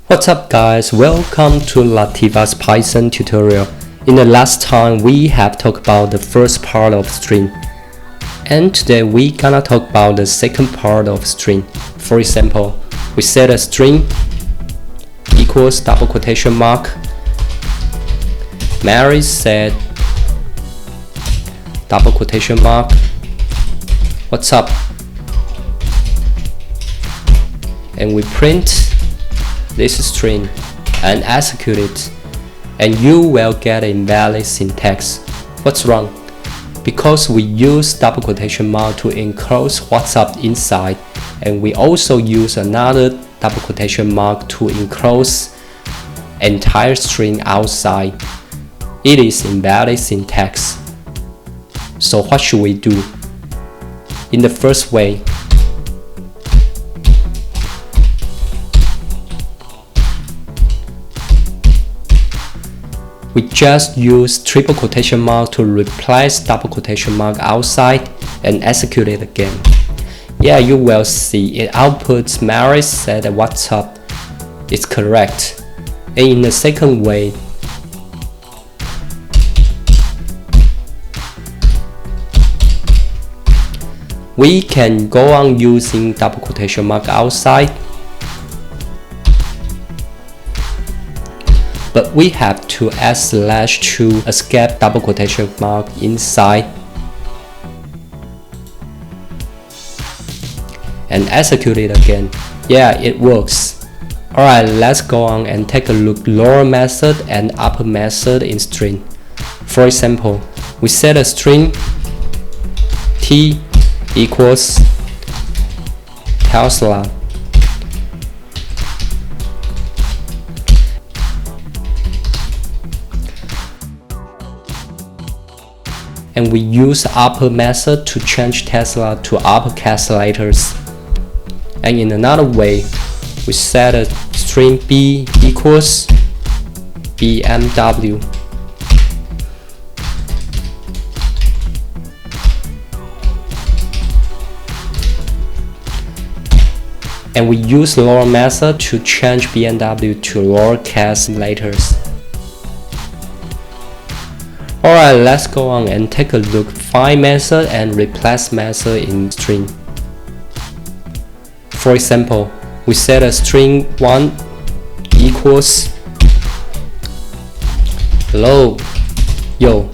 What's up guys, welcome to Lativa's Python tutorial. In the last time we have talked about the first part of string, and today we gonna talk about the second part of string. For example, we set a string equals double quotation mark. Mary said double quotation mark, what's up? And we print this string and execute it, and you will get invalid syntax. What's wrong? Because we use double quotation mark to enclose what's up inside, and we also use another double quotation mark to enclose entire string outside. It is invalid syntax. So what should we do? In the first way, we just use triple quotation mark to replace double quotation mark outside and execute it again. Yeah, you will see it outputs Mary said what's up. It's correct. And in the second way, we can go on using double quotation mark outside, but we have to add slash to escape double quotation mark inside and execute it again. Yeah, it works. Alright, let's go on and take a look lower method and upper method in string. For example, we set a string t equals Tesla. And we use upper method to change Tesla to uppercase letters. And in another way, we set a string b equals BMW. And we use lower method to change BMW to lowercase letters. Alright, let's go on and take a look find method and replace method in string. For example, we set a string 1 equals hello, yo.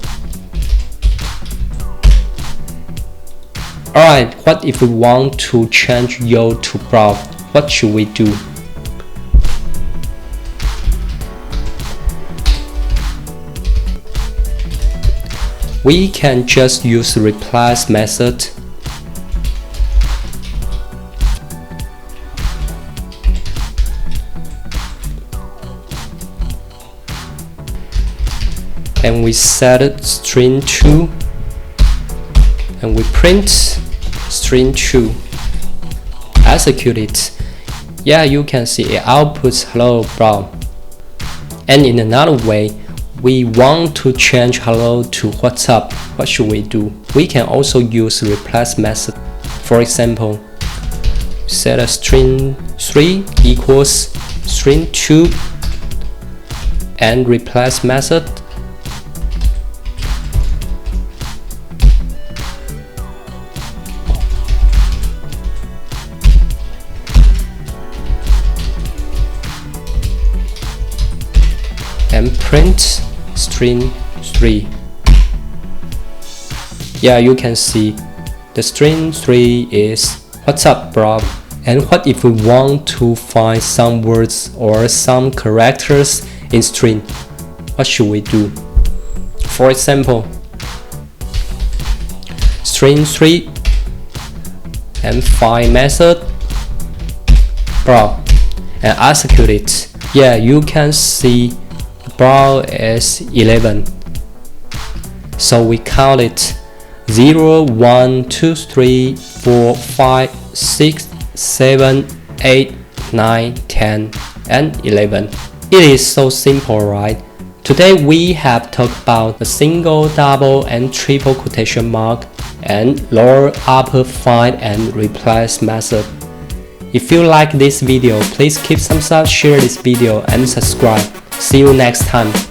Alright, what if we want to change yo to bro? What should we do? We can just use the replace method and we set string 2 and we print string 2, execute it. Yeah, you can see it outputs hello bro. And in another way, we want to change hello to what's up. What should we do? We can also use replace method. For example, set a string 3 equals string 2 and replace method. And print string 3. Yeah, you can see the string 3 is what's up bro. And what if we want to find some words or some characters in string? What should we do? For example, string 3 and find method bro and execute it. Yeah, you can see bro is 11. So we count it 0, 1, 2, 3, 4, 5, 6, 7, 8, 9, 10, and 11. It is so simple, right? Today we have talked about the single, double, and triple quotation mark and lower, upper, find, and replace method. If you like this video, please keep thumbs up, share this video, and subscribe. See you next time.